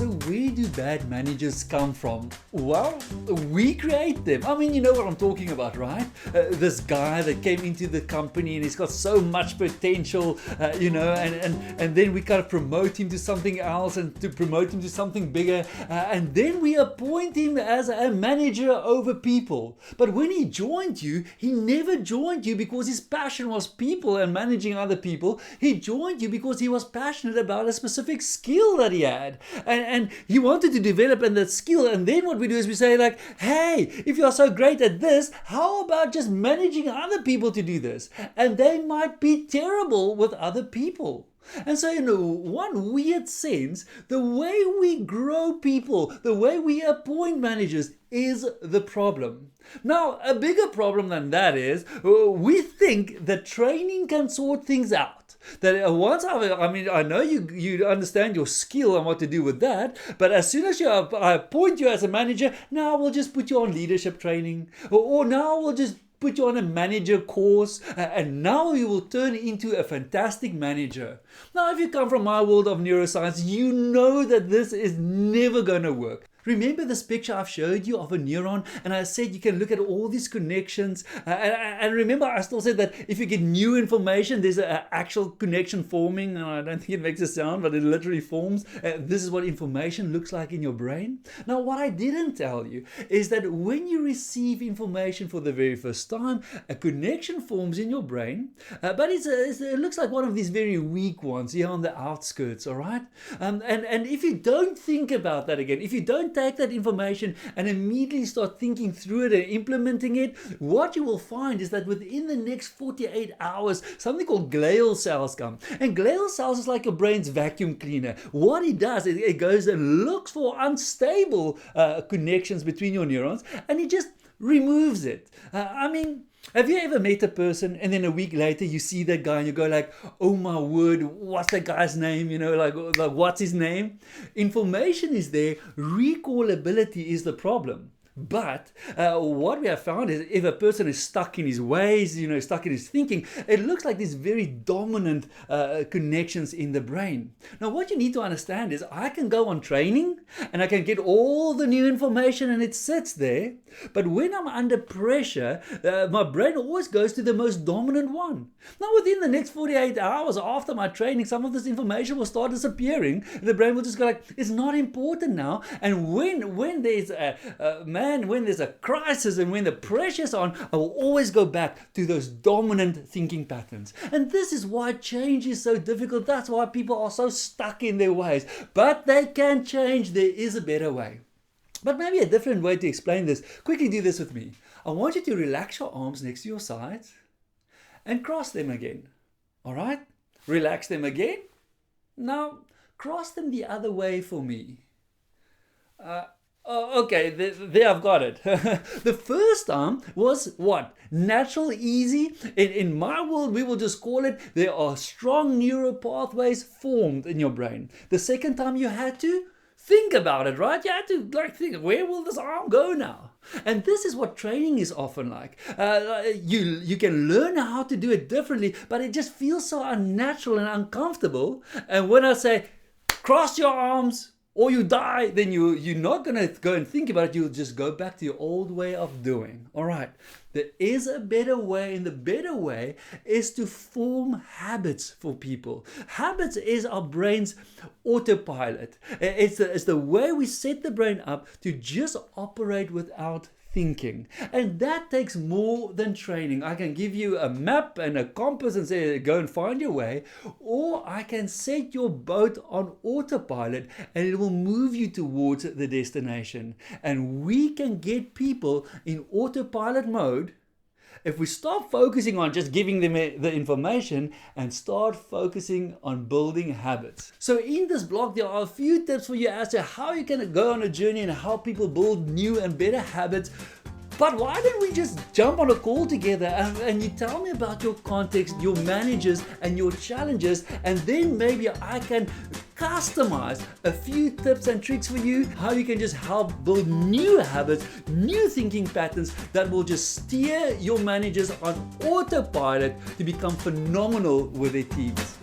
So where do bad managers come from? Well, we create them. I mean, you know what I'm talking about, right? This guy that came into the company and he's got so much potential, and then we kind of promote him to something else and to promote him to something bigger, and then we appoint him as a manager over people. But when he joined you, he never joined you because his passion was people and managing other people. He joined you because he was passionate about a specific skill that he had. And he wanted to develop in that skill. And then what we do is we say like, hey, if you are so great at this, how about just managing other people to do this? And they might be terrible with other people. And so, in one weird sense, the way we grow people, the way we appoint managers is the problem. Now, a bigger problem than that is we think that training can sort things out. That I know you understand your skill and what to do with that, but as soon as I appoint you as a manager, now we'll just put you on leadership training, or now we'll just put you on a manager course, and now you will turn into a fantastic manager. Now, if you come from my world of neuroscience, you know that this is never going to work. Remember this picture I've showed you of a neuron, and I said you can look at all these connections, and remember I still said that if you get new information, there's an actual connection forming, and I don't think it makes a sound, but it literally forms. This is what information looks like in your brain. Now, what I didn't tell you is that when you receive information for the very first time, a connection forms in your brain, but it looks like one of these very weak ones here on the outskirts, all right? And if you don't think about that again, if you don't take that information and immediately start thinking through it and implementing it, what you will find is that within the next 48 hours, something called glial cells come. And glial cells is like your brain's vacuum cleaner. What it does is it goes and looks for unstable connections between your neurons, and it just removes it. Have you ever met a person and then a week later you see that guy and you go like, oh my word, what's that guy's name? Like what's his name? Information is there, recallability is the problem. But what we have found is if a person is stuck in his ways, stuck in his thinking, it looks like these very dominant connections in the brain. Now, what you need to understand is I can go on training and I can get all the new information and it sits there. But when I'm under pressure, my brain always goes to the most dominant one. Now, within the next 48 hours after my training, some of this information will start disappearing. The brain will just go like, it's not important now. And when there's when there's a crisis and when the pressure's on, I will always go back to those dominant thinking patterns. And this is why change is so difficult. That's why people are so stuck in their ways. But they can change. There is a better way. But maybe a different way to explain this. Quickly do this with me. I want you to relax your arms next to your sides and cross them again. All right? Relax them again. Now, cross them the other way for me. Okay, there I've got it. The first time was what? Natural, easy. In my world, we will just call it there are strong neural pathways formed in your brain. The second time you had to think about it, right? You had to think, where will this arm go now? And this is what training is often like. You can learn how to do it differently, but it just feels so unnatural and uncomfortable. And when I say, cross your arms, or you die, then you're not going to go and think about it. You'll just go back to your old way of doing. All right. There is a better way, and the better way is to form habits for people. Habits is our brain's autopilot. It's the way we set the brain up to just operate without thinking. And that takes more than training. I can give you a map and a compass and say, go and find your way. Or I can set your boat on autopilot and it will move you towards the destination. And we can get people in autopilot mode if we stop focusing on just giving them the information and start focusing on building habits. So in this blog, there are a few tips for you as to how you can go on a journey and help people build new and better habits. But why don't we just jump on a call together and you tell me about your context, your managers and your challenges, and then maybe I can customize a few tips and tricks for you, how you can just help build new habits, new thinking patterns that will just steer your managers on autopilot to become phenomenal with their teams.